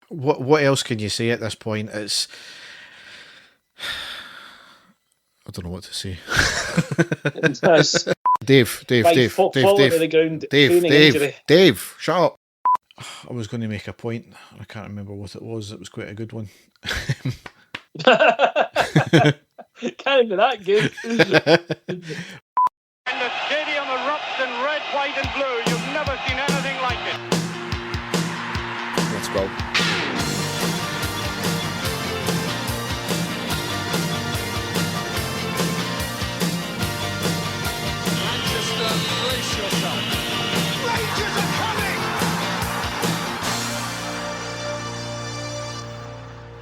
what else can you say at this point? I don't know what to say. It's Dave, fall to the ground, training injury. Dave, shut up. I was going to make a point. I can't remember what it was. It was quite a good one. Can't be that good. And the stadium erupts in red, white and blue. You've never seen anything like it. Let's go. Manchester, brace yourself. Rangers are coming!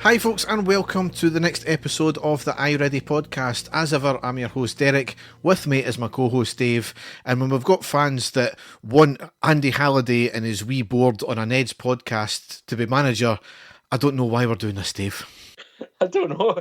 Hi folks, and welcome to the next episode of the I Ready podcast. As ever, I'm your host Derek. With me is my co-host Dave. And when we've got fans that want Andy Halliday and his wee board on a Ned's podcast to be manager, I don't know why we're doing this, Dave. I don't know,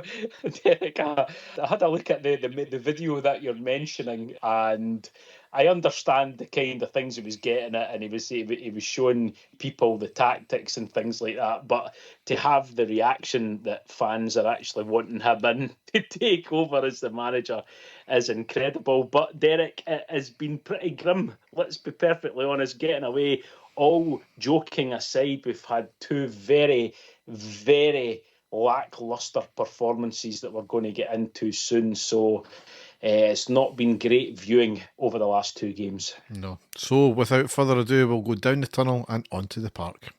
Derek. I had a look at the video that you're mentioning, and I understand the kind of things he was getting at, and he was showing people the tactics and things like that. But to have the reaction that fans are actually wanting him in to take over as the manager is incredible. But Derek, it has been pretty grim. Let's be perfectly honest. Getting away, all joking aside, we've had two very, very lackluster performances that we're going to get into soon. So it's not been great viewing over the last two games. No. So without further ado, we'll go down the tunnel and onto the park.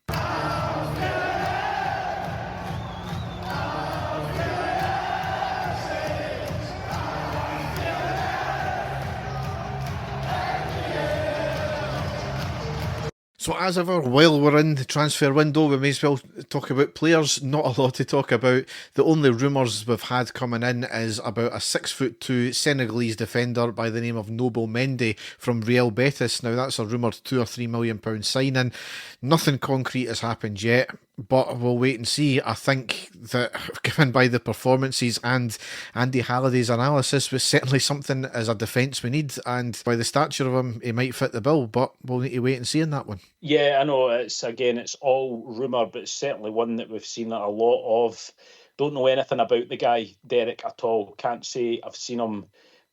So as ever, while we're in the transfer window, we may as well talk about players. Not a lot to talk about. The only rumours we've had coming in is about a 6'2" Senegalese defender by the name of Noble Mendy from Real Betis. Now that's a rumoured £2 or £3 million signing. Nothing concrete has happened yet, but we'll wait and see. I think that given by the performances and Andy Halliday's analysis, was certainly something as a defence we need, and by the stature of him, he might fit the bill, but we'll need to wait and see on that one. Yeah, I know it's all rumour, but it's certainly one that we've seen a lot of. Don't know anything about the guy, Derek, at all. Can't say I've seen him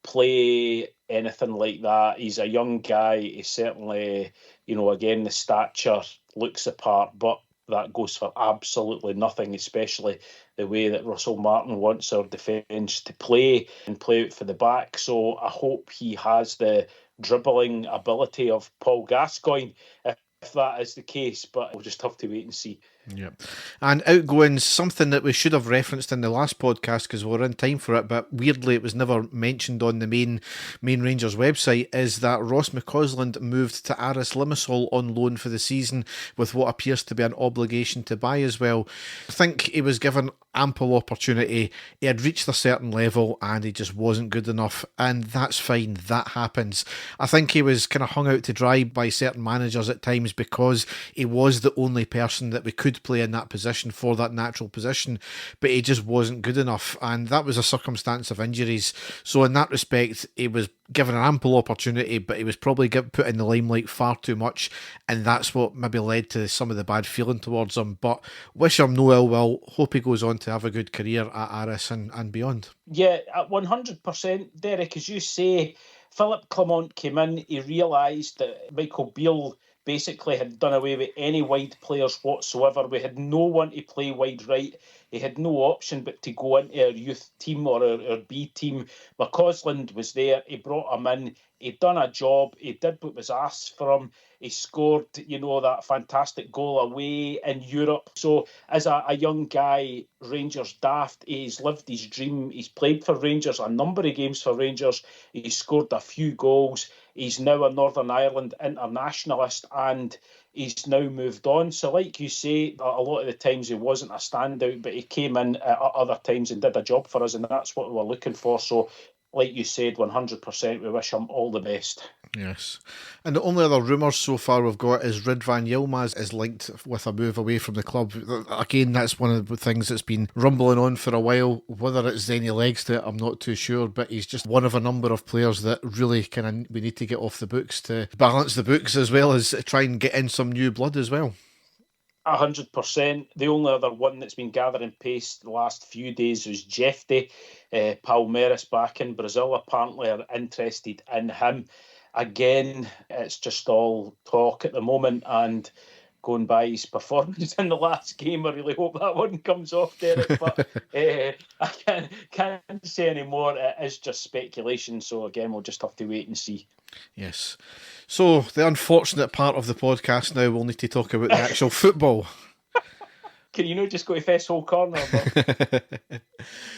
play anything like that. He's a young guy. He's certainly, again, the stature looks the part, but that goes for absolutely nothing, especially the way that Russell Martin wants our defence to play and play out for the back. So I hope he has the dribbling ability of Paul Gascoigne, if that is the case, but we'll just have to wait and see. Yeah. And outgoings, something that we should have referenced in the last podcast because we're in time for it, but weirdly it was never mentioned on the main Rangers website, is that Ross McCausland moved to Aris Limassol on loan for the season with what appears to be an obligation to buy as well. I think he was given ample opportunity. He had reached a certain level and he just wasn't good enough, and that's fine. That happens. I think he was kind of hung out to dry by certain managers at times because he was the only person that we could play in that position for that natural position, but he just wasn't good enough, and that was a circumstance of injuries. So in that respect, he was given an ample opportunity, but he was probably put in the limelight far too much, and that's what maybe led to some of the bad feeling towards him. But wish him no ill will. Hope he goes on to have a good career at Aris and beyond. Yeah, at 100%, Derek, as you say, Philip Clement came in, he realised that Michael Beale basically had done away with any wide players whatsoever. We had no one to play wide right. He had no option but to go into our youth team or our B team. McCausland was there. He brought him in. He'd done a job. He did what was asked for him. He scored, that fantastic goal away in Europe. So as a young guy, Rangers daft, he's lived his dream. He's played for Rangers, a number of games for Rangers. He's scored a few goals. He's now a Northern Ireland internationalist, and he's now moved on. So like you say, a lot of the times he wasn't a standout, but he came in at other times and did a job for us, and that's what we were looking for. So like you said, 100%, we wish him all the best. Yes. And the only other rumours so far we've got is Ridvan Yilmaz is linked with a move away from the club. Again, that's one of the things that's been rumbling on for a while. Whether it's any legs to it, I'm not too sure, but he's just one of a number of players that really we need to get off the books to balance the books as well as try and get in some new blood as well. 100%. The only other one that's been gathering pace the last few days was Jefte. Palmeiras back in Brazil apparently are interested in him. Again, it's just all talk at the moment, and going by his performance in the last game, I really hope that one comes off, Derek. But I can't say any more. It is just speculation. So again, we'll just have to wait and see. Yes. So the unfortunate part of the podcast now, we'll need to talk about the actual football. Can you not just go to Festival Corner?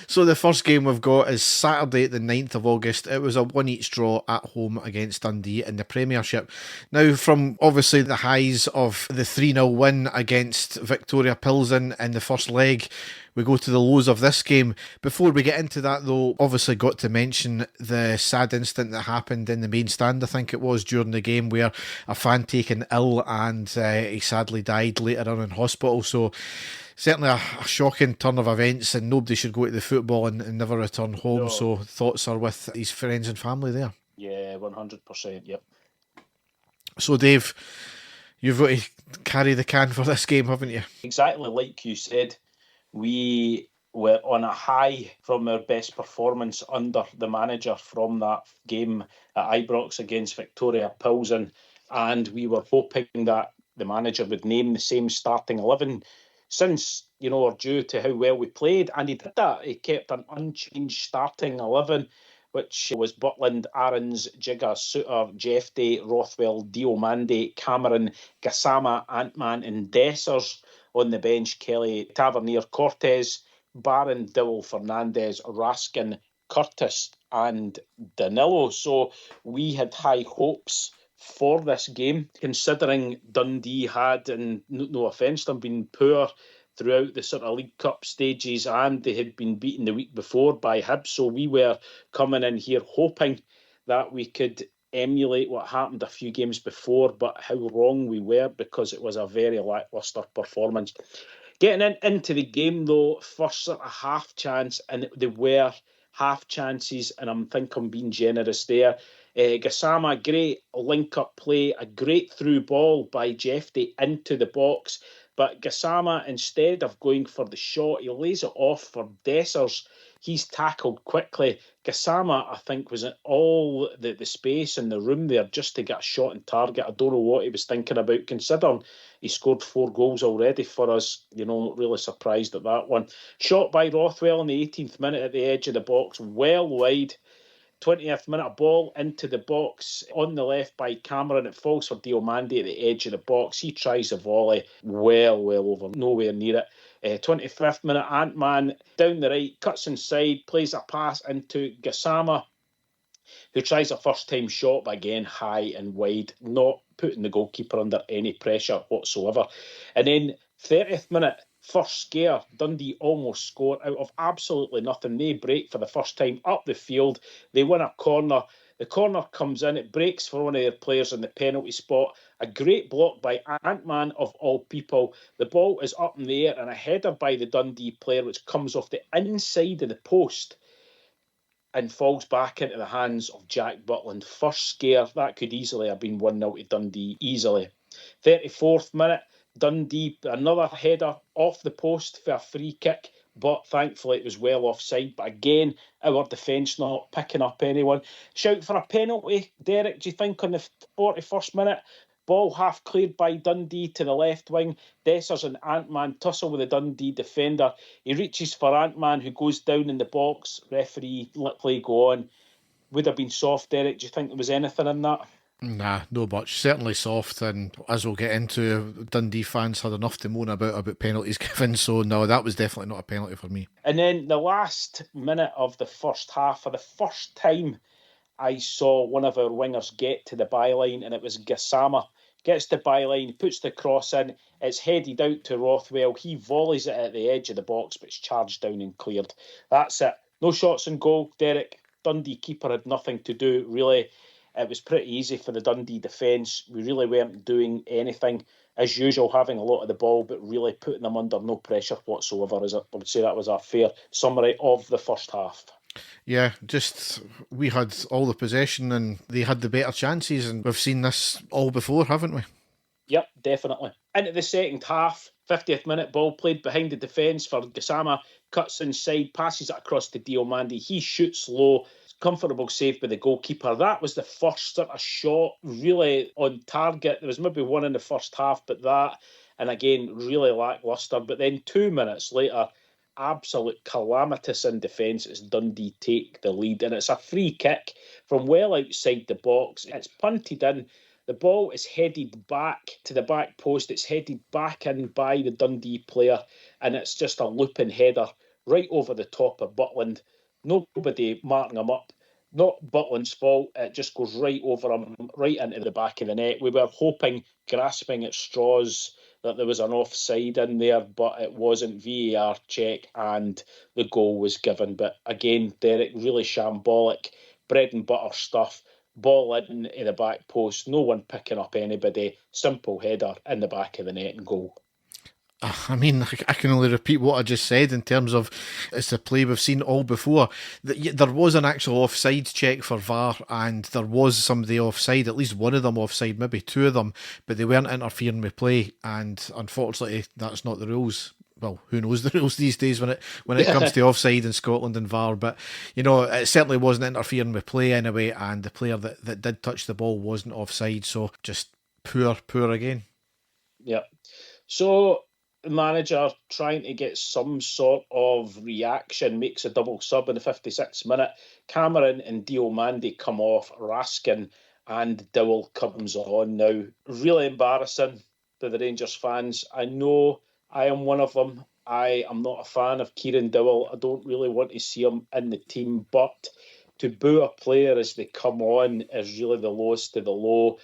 So the first game we've got is Saturday the 9th of August. It was a 1-1 draw at home against Dundee in the Premiership. Now, from obviously the highs of the 3-0 win against Viktoria Plzen in the first leg, we go to the lows of this game. Before we get into that though, obviously got to mention the sad incident that happened in the main stand, I think it was, during the game, where a fan taken ill and he sadly died later on in hospital. So certainly a shocking turn of events, and nobody should go to the football and never return home. No. So thoughts are with his friends and family there. Yeah, 100%, yep. So Dave, you've got to carry the can for this game, haven't you? Exactly like you said. We were on a high from our best performance under the manager from that game at Ibrox against Viktoria Plzen, and we were hoping that the manager would name the same starting 11 since, or due to how well we played, and he did that. He kept an unchanged starting 11, which was Butland, Aarons, Jigga, Suter, Jefte, Rothwell, Diomande, Cameron, Gassama, Antman and Dessers. On the bench, Kelly, Tavernier, Cortez, Barron, Dowell, Fernandez, Raskin, Curtis and Danilo. So we had high hopes for this game, considering Dundee had, and no offence, they've been poor throughout the sort of League Cup stages, and they had been beaten the week before by Hibs. So we were coming in here hoping that we could emulate what happened a few games before, but how wrong we were, because it was a very lacklustre performance. Getting into the game though, first sort of half chance, and they were half chances, and I think I'm being generous there. Gassama, great link-up play, a great through ball by Jefte into the box, but Gassama, instead of going for the shot, he lays it off for Dessers. He's tackled quickly. Gassama, I think, was in all the space in the room there just to get a shot on target. I don't know what he was thinking about, considering he scored 4 goals already for us. Not really surprised at that one. Shot by Rothwell in the 18th minute at the edge of the box, well wide. 20th minute, a ball into the box on the left by Cameron. It falls for Diomande at the edge of the box. He tries a volley, well over, nowhere near it. 25th minute, Antman down the right, cuts inside, plays a pass into Gassama, who tries a first-time shot, but again, high and wide, not putting the goalkeeper under any pressure whatsoever. And then 30th minute, first scare, Dundee almost score out of absolutely nothing. They break for the first time up the field. They win a corner. The corner comes in. It breaks for one of their players in the penalty spot. A great block by Antman, of all people. The ball is up in the air, and a header by the Dundee player, which comes off the inside of the post and falls back into the hands of Jack Butland. First scare, that could easily have been 1-0 to Dundee, easily. 34th minute, Dundee, another header off the post for a free kick, but thankfully it was well offside. But again, our defence not picking up anyone. Shout for a penalty, Derek, do you think, on the 41st minute? Ball half cleared by Dundee to the left wing. Dessers and Antman tussle with the Dundee defender. He reaches for Antman, who goes down in the box. Referee let play go on. Would have been soft, Derek. Do you think there was anything in that? Nah, no much. Certainly soft, and as we'll get into, Dundee fans had enough to moan about penalties given, so no, that was definitely not a penalty for me. And then the last minute of the first half, for the first time I saw one of our wingers get to the byline, and it was Gassama. Gets the byline, puts the cross in, it's headed out to Rothwell. He volleys it at the edge of the box, but it's charged down and cleared. That's it. No shots on goal, Derek. Dundee keeper had nothing to do, really. It was pretty easy for the Dundee defence. We really weren't doing anything. As usual, having a lot of the ball, but really putting them under no pressure whatsoever. I would say that was a fair summary of the first half. Yeah, just we had all the possession and they had the better chances, and we've seen this all before, haven't we? Yep, definitely. Into the second half, 50th minute, ball played behind the defence for Gassama, cuts inside, passes it across to Diomande. He shoots low, comfortable save by the goalkeeper. That was the first sort of shot really on target. There was maybe one in the first half, but that, and again, really lacklustre. But then 2 minutes later, absolute calamitous in defence as Dundee take the lead, and it's a free kick from well outside the box. It's punted in. The ball is headed back to the back post. It's headed back in by the Dundee player, and it's just a looping header right over the top of Butland. Nobody marking him up. Not Butland's fault. It just goes right over him, right into the back of the net. We were hoping, grasping at straws, that there was an offside in there, but it wasn't. VAR check and the goal was given. But again, Derek, really shambolic, bread and butter stuff. Ball in the back post, no one picking up anybody, simple header in the back of the net and goal. I mean, I can only repeat what I just said in terms of it's a play we've seen all before. There was an actual offside check for VAR, and there was somebody offside, at least one of them offside, maybe two of them, but they weren't interfering with play, and unfortunately that's not the rules. Well, who knows the rules these days when it comes to offside in Scotland and VAR, but you know, it certainly wasn't interfering with play anyway, and the player that did touch the ball wasn't offside, so just poor again. Yeah. So the manager, trying to get some sort of reaction, makes a double sub in the 56th minute. Cameron and Diomande come off, Raskin and Dowell comes on. Now, really embarrassing for the Rangers fans. I know I am one of them. I am not a fan of Kieran Dowell. I don't really want to see him in the team, but to boo a player as they come on is really the lowest of the low.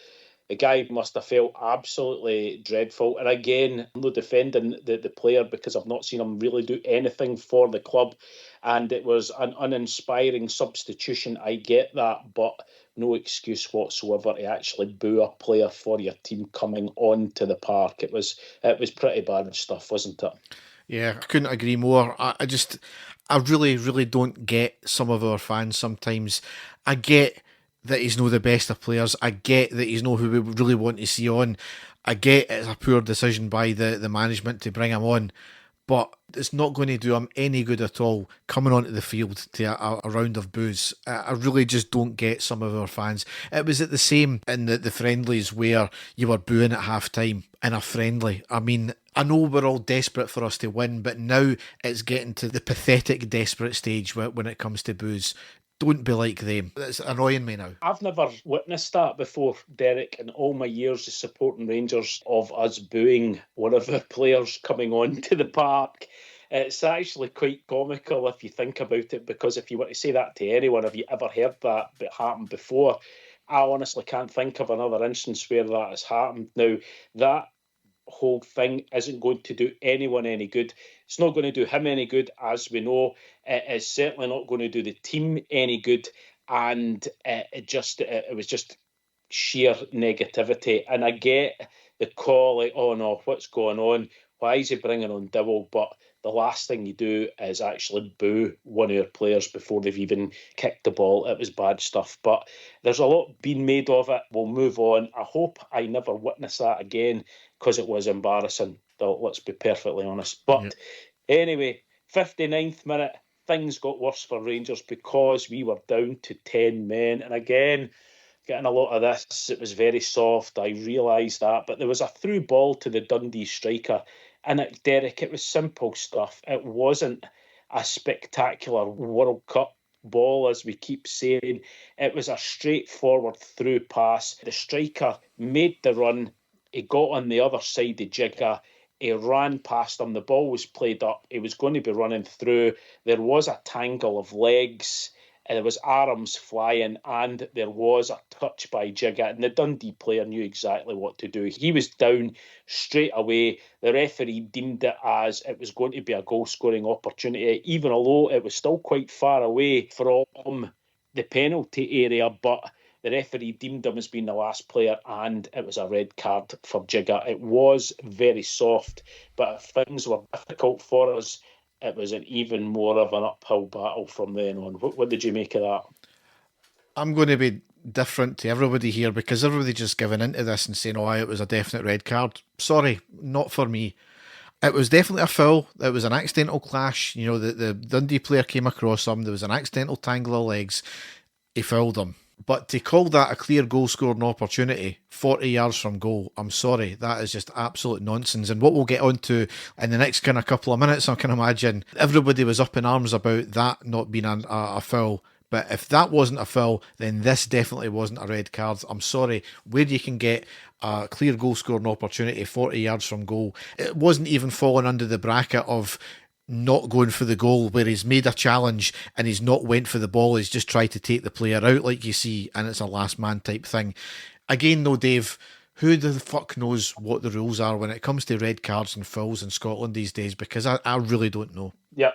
The guy must have felt absolutely dreadful. And again, I'm not defending the player because I've not seen him really do anything for the club. And it was an uninspiring substitution. I get that, but no excuse whatsoever to actually boo a player for your team coming on to the park. It was pretty bad stuff, wasn't it? Yeah, I couldn't agree more. I really don't get some of our fans sometimes. I get that he's not the best of players. I get that he's not who we really want to see on. I get it's a poor decision by the management to bring him on, but it's not going to do him any good at all coming onto the field to a round of boos. I really just don't get some of our fans. It was at the same in the friendlies where you were booing at half time in a friendly. I mean, I know we're all desperate for us to win, but now it's getting to the pathetic desperate stage when it comes to boos. Don't be like them. It's annoying me now. I've never witnessed that before, Derek, in all my years of supporting Rangers, of us booing one of the players coming on to the park. It's actually quite comical if you think about it, because if you were to say that to anyone, have you ever heard that happen before? I honestly can't think of another instance where that has happened. Now, that whole thing isn't going to do anyone any good. It's not going to do him any good, as we know. It is certainly not going to do the team any good, and it was just sheer negativity. And I get the call, like, oh no, what's going on? Why is he bringing on Dowell? But the last thing you do is actually boo one of your players before they've even kicked the ball. It was bad stuff, but there's a lot being made of it. We'll move on. I hope I never witness that again, because it was embarrassing, though, let's be perfectly honest. But Anyway, 59th minute, things got worse for Rangers because we were down to 10 men. And again, getting a lot of this, it was very soft. I realised that. But there was a through ball to the Dundee striker. And Derek, it was simple stuff. It wasn't a spectacular World Cup ball, as we keep saying. It was a straightforward through pass. The striker made the run. He got on the other side of Jigga. He ran past him. The ball was played up. He was going to be running through. There was a tangle of legs. There was arms flying, and there was a touch by Jigga. And the Dundee player knew exactly what to do. He was down straight away. The referee deemed it as it was going to be a goal-scoring opportunity, even although it was still quite far away from the penalty area. But the referee deemed him as being the last player, and it was a red card for Jigga. It was very soft, but if things were difficult for us, it was an even more of an uphill battle from then on. What did you make of that? I'm going to be different to everybody here because everybody just giving into this and saying, oh, it was a definite red card. Sorry, not for me. It was definitely a foul. It was an accidental clash. You know, the Dundee player came across him. There was an accidental tangle of legs. He fouled him. But to call that a clear goal scoring opportunity 40 yards from goal, I'm sorry, that is just absolute nonsense. And what we'll get on to in the next kind of couple of minutes, I can imagine everybody was up in arms about that not being a foul. But if that wasn't a foul, then this definitely wasn't a red card. I'm sorry, where you can get a clear goal scoring opportunity 40 yards from goal, it wasn't even falling under the bracket of not going for the goal where he's made a challenge and he's not went for the ball, he's just tried to take the player out like you see, and it's a last man type thing. Again though, Dave, who the fuck knows what the rules are when it comes to red cards and fouls in Scotland these days, because I really don't know. Yep.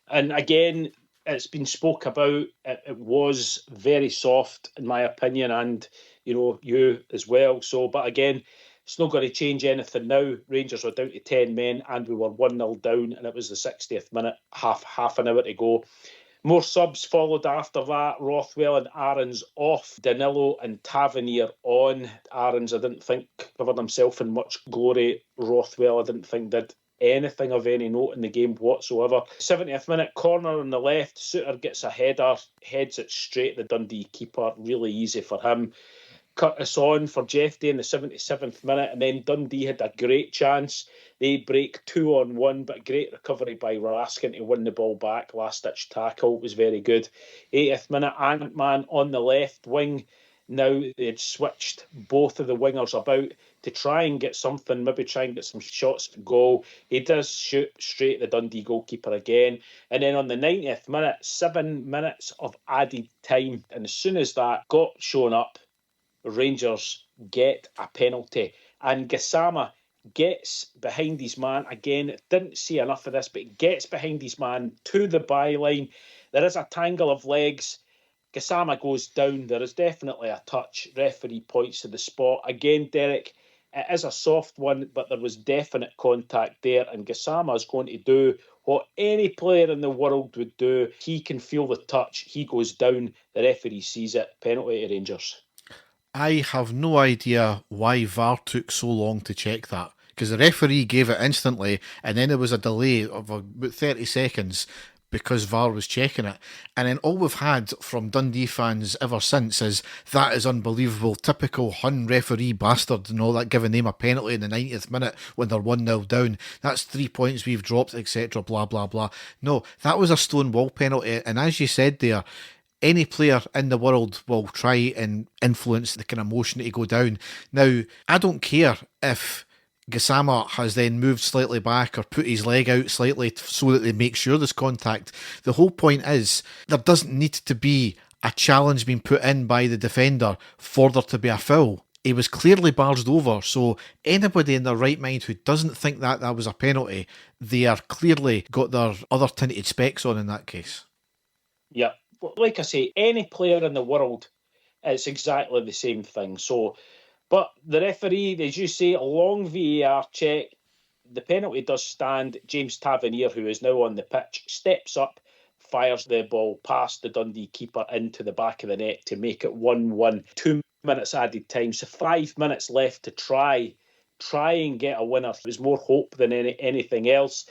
And again, it's been spoke about. It was very soft, in my opinion, and you as well. So, but again, it's not going to change anything now. Rangers were down to 10 men, and we were 1-0 down, and it was the 60th minute, half an hour to go. More subs followed after that. Rothwell and Aarons off. Danilo and Tavernier on. Aarons, I didn't think covered himself in much glory. Rothwell, I didn't think did anything of any note in the game whatsoever. 70th minute, corner on the left. Suter gets a header, heads it straight at the Dundee keeper. Really easy for him. Cut us on for Jeff Day in the 77th minute, and then Dundee had a great chance. They break 2-on-1, but great recovery by Raskin to win the ball back. Last-ditch tackle was very good. 80th minute, Ant-Man on the left wing. Now they'd switched both of the wingers about to try and get something, maybe try and get some shots at goal. He does shoot straight at the Dundee goalkeeper again. And then on the 90th minute, 7 minutes of added time. And as soon as that got shown up, Rangers get a penalty. And Gassama gets behind his man. Again, didn't see enough of this, but he gets behind his man to the byline. There is a tangle of legs. Gassama goes down. There is definitely a touch. Referee points to the spot. Again, Derek, it is a soft one, but there was definite contact there. And Gassama is going to do what any player in the world would do. He can feel the touch. He goes down. The referee sees it. Penalty to Rangers. I have no idea why VAR took so long to check that, because the referee gave it instantly and then there was a delay of about 30 seconds because VAR was checking it. And then all we've had from Dundee fans ever since is, that is unbelievable, typical Hun referee bastard and all that, giving them a penalty in the 90th minute when they're 1-0 down. That's 3 points we've dropped, etc. blah blah blah. No, that was a stone wall penalty, and as you said there, any player in the world will try and influence the kind of motion to go down. Now, I don't care if Gassama has then moved slightly back or put his leg out slightly so that they make sure there's contact. The whole point is, there doesn't need to be a challenge being put in by the defender for there to be a foul. He was clearly barged over, so anybody in their right mind who doesn't think that was a penalty, they are clearly got their other tinted specs on in that case. Yeah. Like I say, any player in the world, it's exactly the same thing. So, but the referee, as you say, a long VAR check, the penalty does stand. James Tavernier, who is now on the pitch, steps up, fires the ball past the Dundee keeper into the back of the net to make it 1-1. 2 minutes added time, so 5 minutes left to try and get a winner. There was more hope than anything else.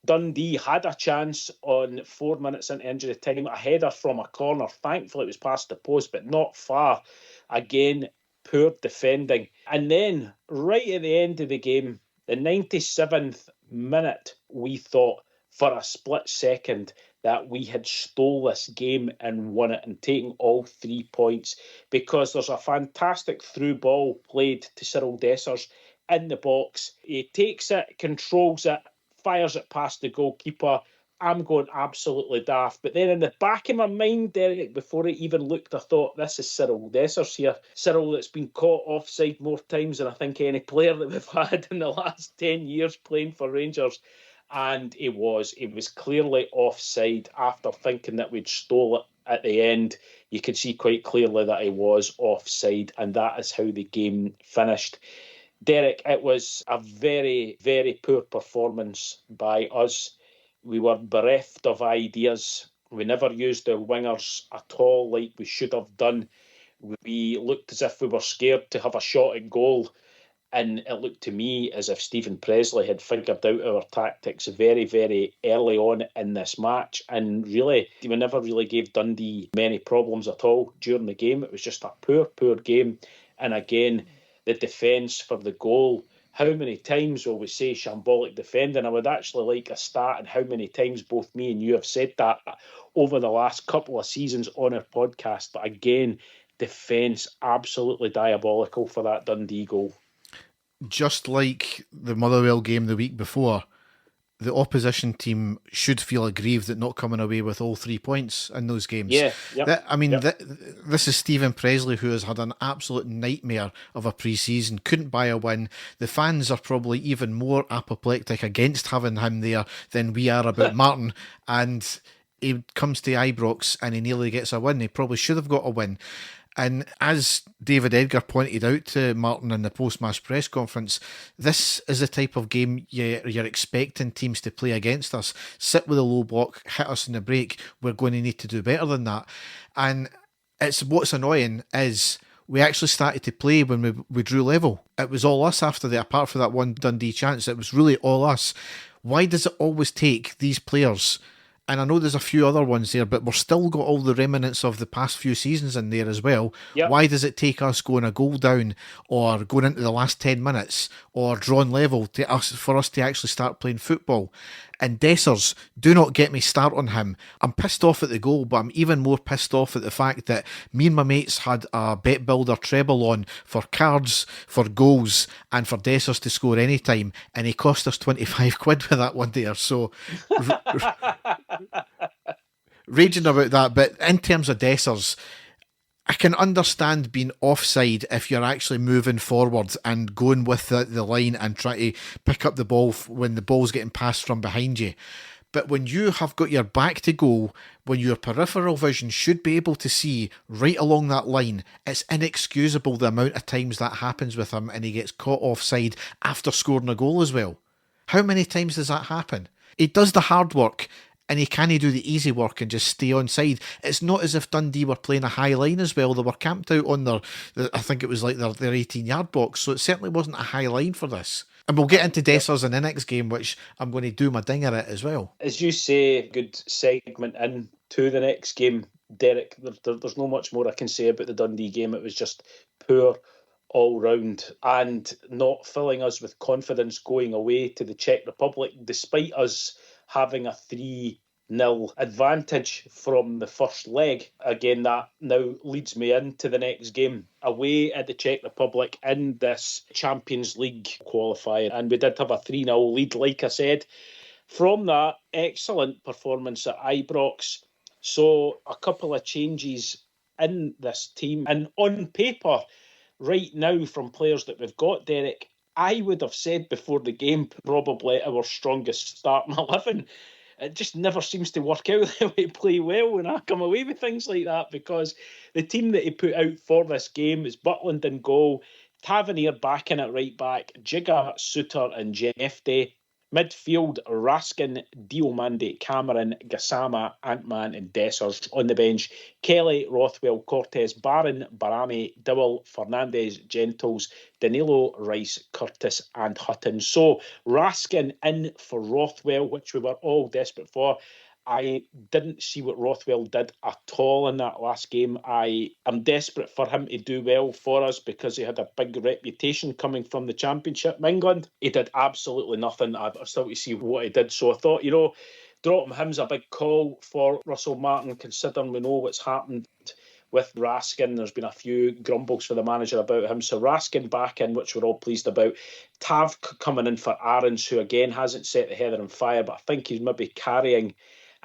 Dundee had a chance on 4 minutes into injury time, a header from a corner. Thankfully, it was past the post, but not far. Again, poor defending. And then, right at the end of the game, the 97th minute, we thought for a split second that we had stole this game and won it and taken all 3 points, because there's a fantastic through ball played to Cyril Dessers in the box. He takes it, controls it, fires it past the goalkeeper. I'm going absolutely daft. But then in the back of my mind, Derek, before I even looked, I thought, this is Cyril Dessers here. Cyril that's been caught offside more times than I think any player that we've had in the last 10 years playing for Rangers. And it was clearly offside. After thinking that we'd stole it at the end, you could see quite clearly that it was offside. And that is how the game finished. Derek, it was a very, very poor performance by us. We were bereft of ideas. We never used the wingers at all like we should have done. We looked as if we were scared to have a shot at goal. And it looked to me as if Stephen Presley had figured out our tactics very, very early on in this match. And really, we never really gave Dundee many problems at all during the game. It was just a poor, poor game. And again, the defence for the goal. How many times will we say shambolic defending? I would actually like a stat on how many times both me and you have said that over the last couple of seasons on our podcast. But again, defence absolutely diabolical for that Dundee goal. Just like the Motherwell game the week before, the opposition team should feel aggrieved at not coming away with all 3 points in those games. Yeah, yep. This is Stephen Presley, who has had an absolute nightmare of a pre-season, couldn't buy a win. The fans are probably even more apoplectic against having him there than we are about Martin, and he comes to Ibrox and he nearly gets a win. He probably should have got a win. And as David Edgar pointed out to Martin in the post-match press conference, this is the type of game you're expecting teams to play against us. Sit with a low block, hit us in the break. We're going to need to do better than that. And what's annoying is we actually started to play when we drew level. It was all us after that, apart from that one Dundee chance. It was really all us. Why does it always take these players? And I know there's a few other ones there, but we've still got all the remnants of the past few seasons in there as well. Yep. Why does it take us going a goal down or going into the last 10 minutes or drawn level for us to actually start playing football? And Dessers, do not get me started on him. I'm pissed off at the goal, but I'm even more pissed off at the fact that me and my mates had a bet builder treble on for cards, for goals, and for Dessers to score any time, and he cost us 25 quid with that one there. So raging about that. But in terms of Dessers, I can understand being offside if you're actually moving forward and going with the line and trying to pick up the ball when the ball's getting passed from behind you. But when you have got your back to goal, when your peripheral vision should be able to see right along that line, it's inexcusable the amount of times that happens with him and he gets caught offside after scoring a goal as well. How many times does that happen? He does the hard work and he can't do the easy work and just stay on side. It's not as if Dundee were playing a high line as well. They were camped out on I think it was like their 18-yard box, so it certainly wasn't a high line for this. And we'll get into Dessers in the next game, which I'm going to do my dinger at as well. As you say, good segment into the next game, Derek. There's not much more I can say about the Dundee game. It was just poor all round and not filling us with confidence going away to the Czech Republic, despite us having a 3-0 advantage from the first leg. Again, that now leads me into the next game away at the Czech Republic in this Champions League qualifier. And we did have a 3-0 lead, like I said. From that, excellent performance at Ibrox. So a couple of changes in this team. And on paper, right now, from players that we've got, Derek, I would have said before the game, probably our strongest starting 11. It just never seems to work out that we play well when I come away with things like that, because the team that he put out for this game is Butland in goal, Tavernier back in at right back, Jigga, Suter and Jefte. Midfield, Raskin, Diomande, Cameron, Gassama, Antman and Dessers. On the bench, Kelly, Rothwell, Cortez, Barron, Barami, Dowell, Fernandez, Gentles, Danilo, Rice, Curtis and Hutton. So Raskin in for Rothwell, which we were all desperate for. I didn't see what Rothwell did at all in that last game. I am desperate for him to do well for us because he had a big reputation coming from the Championship in England. He did absolutely nothing. I've still to see what he did. So I thought, dropping him's a big call for Russell Martin, considering we know what's happened with Raskin. There's been a few grumbles for the manager about him. So Raskin back in, which we're all pleased about. Tav coming in for Aarons, who again hasn't set the heather on fire, but I think he's maybe carrying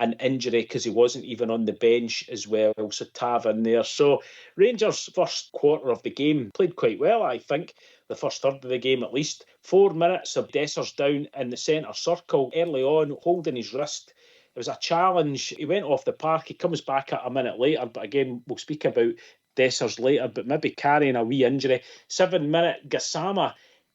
an injury because he wasn't even on the bench as well. So Tav in there. So Rangers' first quarter of the game played quite well, I think. The first third of the game at least. 4 minutes of Dessers down in the centre circle early on, holding his wrist. It was a challenge. He went off the park. He comes back a minute later. But again, we'll speak about Dessers later, but maybe carrying a wee injury. 7-minute Gassama,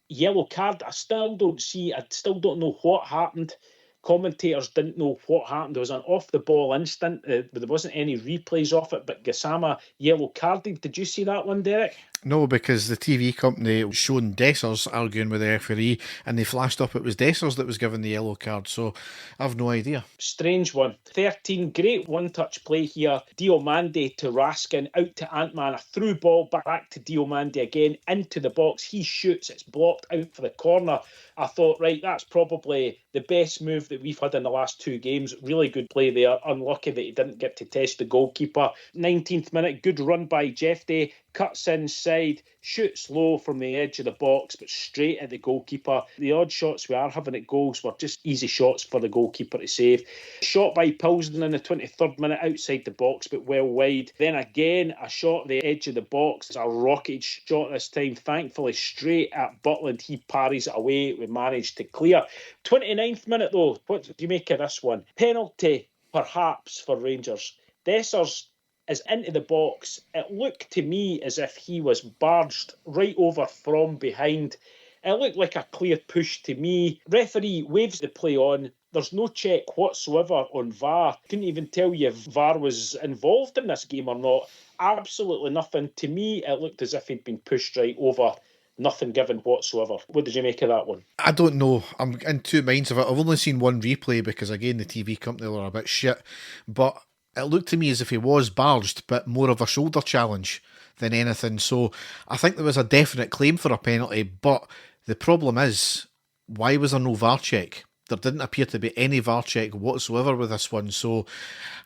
yellow card. I still don't know what happened. commentators didn't know what happened. There was an off-the-ball instant. There wasn't any replays of it, but Gassama yellow carded. Did you see that one, Derek? No, because the TV company was showing Dessers arguing with the referee, and they flashed up it was Dessers that was given the yellow card, so I've no idea. Strange one. 13, great one-touch play here. Diomande to Raskin, out to Ant-Man, a through ball back to Diomande again, into the box. He shoots, it's blocked out for the corner. I thought, right, that's probably the best move that we've had in the last 2 games. Really good play there. Unlucky that he didn't get to test the goalkeeper. 19th minute, good run by Jeffday. Cuts inside, shoots low from the edge of the box, but straight at the goalkeeper. The odd shots we are having at goals were just easy shots for the goalkeeper to save. Shot by Plzen in the 23rd minute outside the box, but well wide. Then again, a shot at the edge of the box. It's a rocket shot this time, thankfully straight at Butland. He parries it away. We managed to clear. 29th minute though, what do you make of this one? Penalty, perhaps, for Rangers. Dessers is into the box. It looked to me as if he was barged right over from behind. It looked like a clear push to me. Referee waves the play on. There's no check whatsoever on VAR. Couldn't even tell you if VAR was involved in this game or not. Absolutely nothing. To me, it looked as if he'd been pushed right over. Nothing given whatsoever. What did you make of that one? I don't know. I'm in 2 minds of it. I've only seen one replay because, again, the TV company were a bit shit. But it looked to me as if he was barged, but more of a shoulder challenge than anything. So I think there was a definite claim for a penalty. But the problem is, why was there no VAR check? There didn't appear to be any VAR check whatsoever with this one. So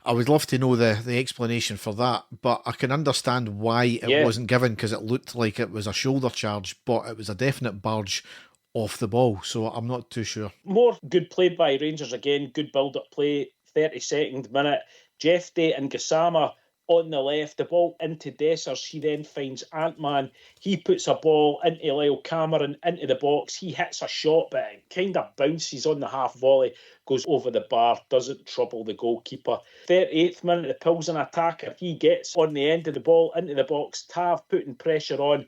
I would love to know the explanation for that. But I can understand why it wasn't given, because it looked like it was a shoulder charge, but it was a definite barge off the ball. So I'm not too sure. More good play by Rangers again. Good build-up play. 32nd minute. Jeffday and Gassama on the left, the ball into Dessers. He then finds Ant-Man. He puts a ball into Lyle Cameron, into the box. He hits a shot, but it kind of bounces on the half volley, goes over the bar, doesn't trouble the goalkeeper. 38th minute, the Plzen attacker. He gets on the end of the ball into the box. Tav putting pressure on.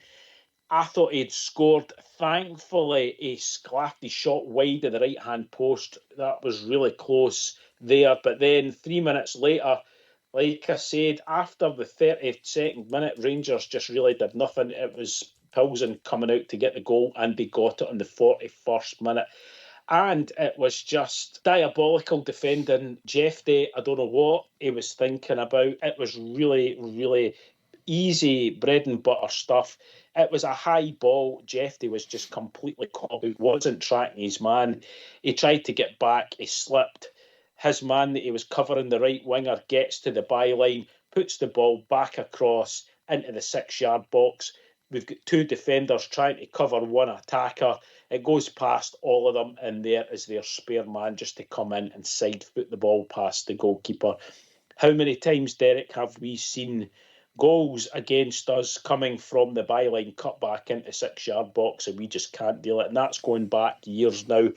I thought he'd scored. Thankfully, he sclaffed his shot wide of the right-hand post. That was really close there. But then 3 minutes later, like I said, after the 32nd minute, Rangers just really did nothing. It was Plzen coming out to get the goal, and they got it on the 41st minute. And it was just diabolical defending. Jeffday, I don't know what he was thinking about. It was really, really easy bread and butter stuff. It was a high ball. Jeffday was just completely caught out, wasn't tracking his man. He tried to get back, he slipped. His man that he was covering, the right winger, gets to the byline, puts the ball back across into the 6-yard box. We've got 2 defenders trying to cover 1 attacker. It goes past all of them, and there is their spare man just to come in and side foot the ball past the goalkeeper. How many times, Derek, have we seen goals against us coming from the byline, cut back into 6-yard box, and we just can't deal it? And that's going back years now.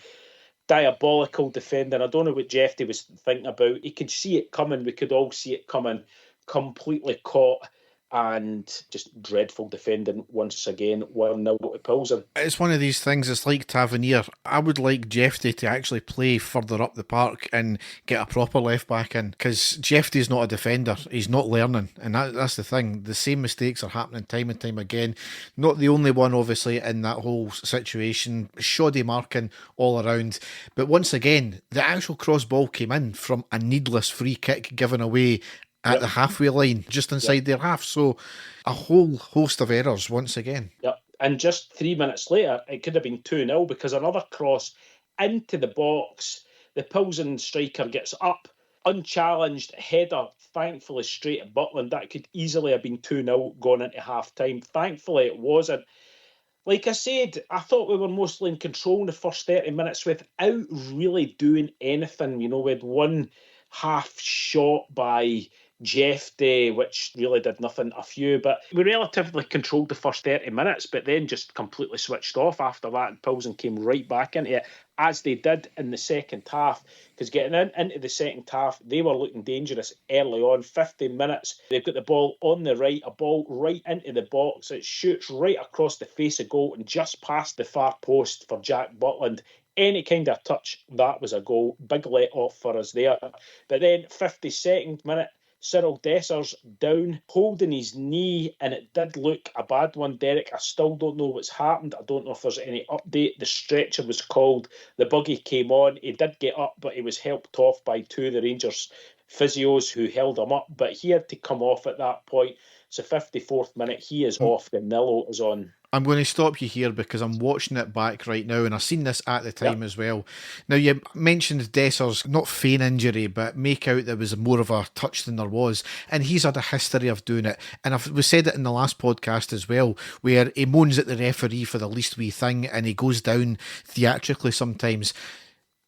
Diabolical defending. I don't know what Jeffday was thinking about. He could see it coming. We could all see it coming. Completely caught, and just dreadful defending once again. 1-0 to Plzen. It's one of these things. It's like Tavernier. I would like Jeffday to actually play further up the park and get a proper left back in, because Jeffday's not a defender. He's not learning, and that's the thing. The same mistakes are happening time and time again. Not the only one, obviously, in that whole situation. Shoddy marking all around. But once again, the actual cross ball came in from a needless free kick given away at the halfway line, just inside their half. So a whole host of errors once again. Yep. And just 3 minutes later, it could have been 2-0, because another cross into the box. The Plzen striker gets up, unchallenged, header, thankfully straight at Butland. That could easily have been 2-0 going into half-time. Thankfully, it wasn't. Like I said, I thought we were mostly in control in the first 30 minutes without really doing anything. You know, we had one half shot by Jeffday, which really did nothing, a few, but we relatively controlled the first 30 minutes, but then just completely switched off after that, and Plzen came right back into it, as they did in the second half, because getting into the second half, they were looking dangerous early on. 15 minutes, they've got the ball on the right, a ball right into the box. It shoots right across the face of goal and just past the far post for Jack Butland. any kind of touch, that was a goal. Big let off for us there. But then 52nd minute, Cyril Dessers down, holding his knee, and it did look a bad one, Derek. I still don't know what's happened. I don't know if there's any update. The stretcher was called. The buggy came on. He did get up, but he was helped off by two of the Rangers physios who held him up. But he had to come off at that point. So 54th minute, he is off. The Nillo is on. I'm going to stop you here because I'm watching it back right now, and I've seen this at the time as well. Now, you mentioned Dessers, not feign injury, but make out there was more of a touch than there was, and he's had a history of doing it. And we said it in the last podcast as well, where he moans at the referee for the least wee thing, and he goes down theatrically sometimes.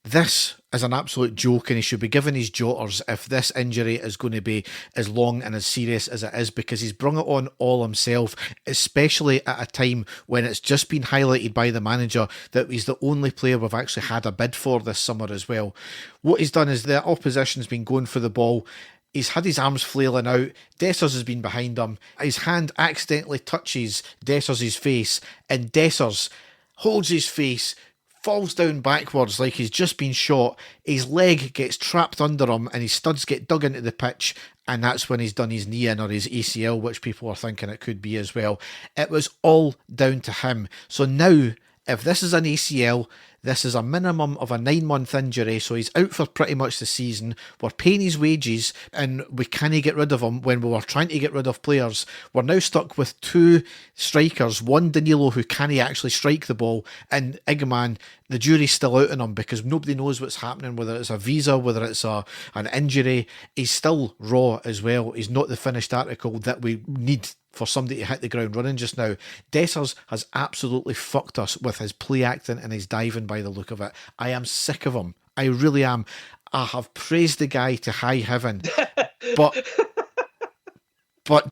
This is an absolute joke, and he should be given his jotters if this injury is going to be as long and as serious as it is, because he's brung it on all himself, especially at a time when it's just been highlighted by the manager that he's the only player we've actually had a bid for this summer as well. What he's done is the opposition's been going for the ball. He's had his arms flailing out. Dessers has been behind him. His hand accidentally touches Dessers' face, and Dessers holds his face, falls down backwards like he's just been shot. His leg gets trapped under him and his studs get dug into the pitch, and that's when he's done his knee in, or his ACL, which people are thinking it could be as well. It was all down to him. So now, if this is an ACL, this is a minimum of a 9-month injury, so he's out for pretty much the season. We're paying his wages, and we can't get rid of him when we were trying to get rid of players. We're now stuck with two strikers, one Danilo who can't actually strike the ball, and Igman, the jury's still out on him because nobody knows what's happening, whether it's a visa, whether it's an injury. He's still raw as well. He's not the finished article that we need for somebody to hit the ground running just now. Dessers has absolutely fucked us with his play acting and his diving by the look of it. I am sick of him. I really am. I have praised the guy to high heaven, but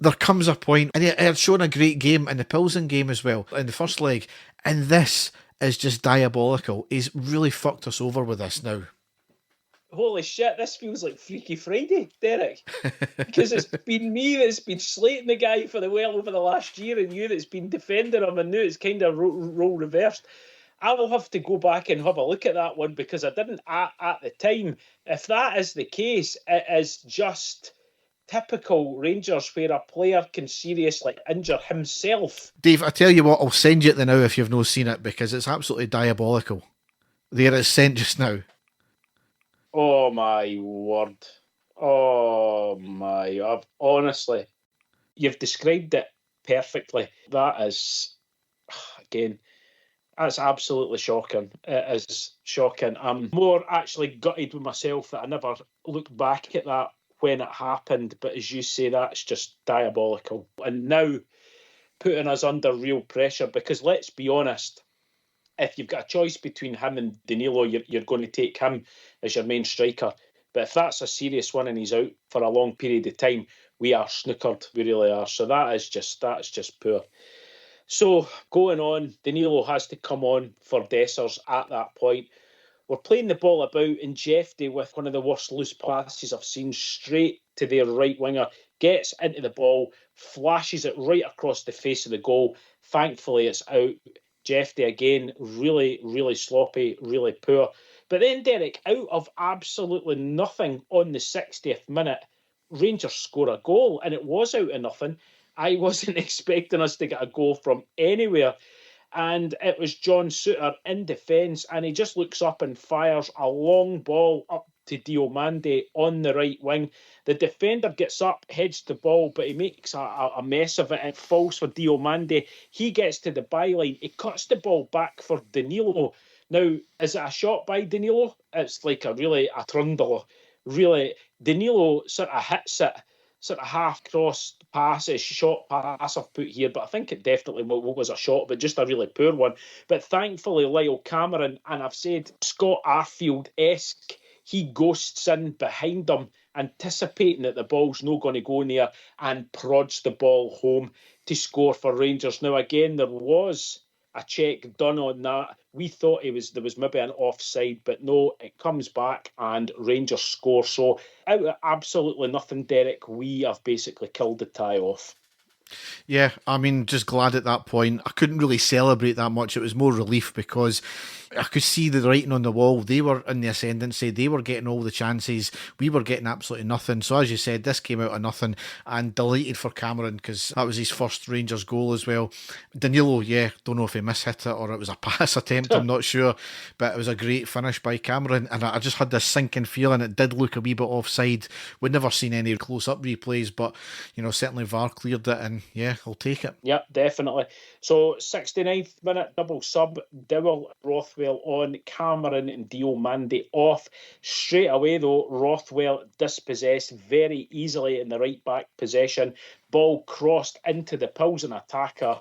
there comes a point, and he had shown a great game in the Plzen game as well, in the first leg, and this is just diabolical. He's really fucked us over with this now. Holy shit, this feels like Freaky Friday, Derek. Because it's been me that's been slating the guy for the well over the last year, and you that's been defending him, and now it's kind of role reversed. I will have to go back and have a look at that one, because I didn't at the time. If that is the case, it is just typical Rangers, where a player can seriously injure himself. Dave, I tell you what, I'll send you it now if you've not seen it, because it's absolutely diabolical. There, it's sent just now. Oh my word. Oh my. Honestly, you've described it perfectly. That is, again, that's absolutely shocking. It is shocking. I'm more actually gutted with myself that I never looked back at that when it happened. But as you say, that's just diabolical. And now putting us under real pressure, because let's be honest, if you've got a choice between him and Danilo, you're going to take him as your main striker. But if that's a serious one and he's out for a long period of time, we are snookered. We really are. So that's just poor. So going on, Danilo has to come on for Dessers at that point. We're playing the ball about, and Jeffy, with one of the worst loose passes I've seen, straight to their right winger, gets into the ball, flashes it right across the face of the goal. Thankfully, it's out. Jeffy again, really, really sloppy, really poor. But then, Derek, out of absolutely nothing on the 60th minute, Rangers score a goal, and it was out of nothing. I wasn't expecting us to get a goal from anywhere. And it was John Souttar in defence, and he just looks up and fires a long ball up to Diomande on the right wing. The defender gets up, heads the ball, but he makes a mess of it. It falls for Diomande. He gets to the byline. He cuts the ball back for Danilo. Now, is it a shot by Danilo? It's like a trundle. Really, Danilo sort of hits it, sort of half-cross pass, a shot pass I've put here, but I think it definitely was a shot, but just a really poor one. But thankfully, Lyle Cameron, and I've said Scott Arfield-esque, he ghosts in behind them, anticipating that the ball's not going to go in there, and prods the ball home to score for Rangers. Now, again, there was a check done on that. We thought there was maybe an offside, but no, it comes back and Rangers score. So out of absolutely nothing, Derek, we have basically killed the tie off. Yeah, I mean, just glad at that point. I couldn't really celebrate that much. It was more relief because I could see the writing on the wall. They were in the ascendancy. They were getting all the chances. We were getting absolutely nothing. So as you said, this came out of nothing, and delighted for Cameron because that was his first Rangers goal as well. Danilo, yeah, don't know if he mishit it or it was a pass attempt. I'm not sure, but it was a great finish by Cameron, and I just had this sinking feeling it did look a wee bit offside. We'd never seen any close-up replays, but certainly VAR cleared it, and yeah, I'll take it. Yeah, definitely. So 69th minute double sub, Dowell, Rothwell on, Cameron and Diomande off. Straight away though, Rothwell dispossessed very easily in the right back possession. Ball crossed into the Plzen attacker,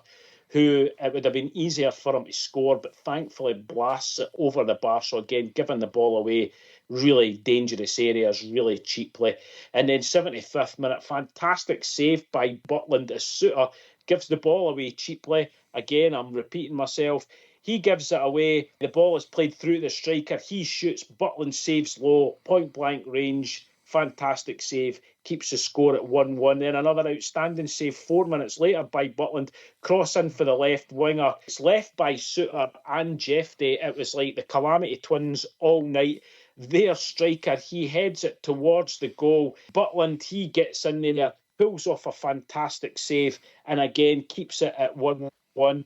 who it would have been easier for him to score, but thankfully blasts it over the bar. So again, giving the ball away, really dangerous areas, really cheaply. And then 75th minute, fantastic save by Butland as Suter gives the ball away cheaply. Again, I'm repeating myself. He gives it away. The ball is played through the striker. He shoots. Butland saves low, point blank range. Fantastic save. Keeps the score at 1-1. Then another outstanding save 4 minutes later by Butland. Cross in for the left winger. It's left by Suter and Jeffrey. It was like the Calamity Twins all night. Their striker, he heads it towards the goal. Butland, he gets in there, pulls off a fantastic save, and again keeps it at 1-1.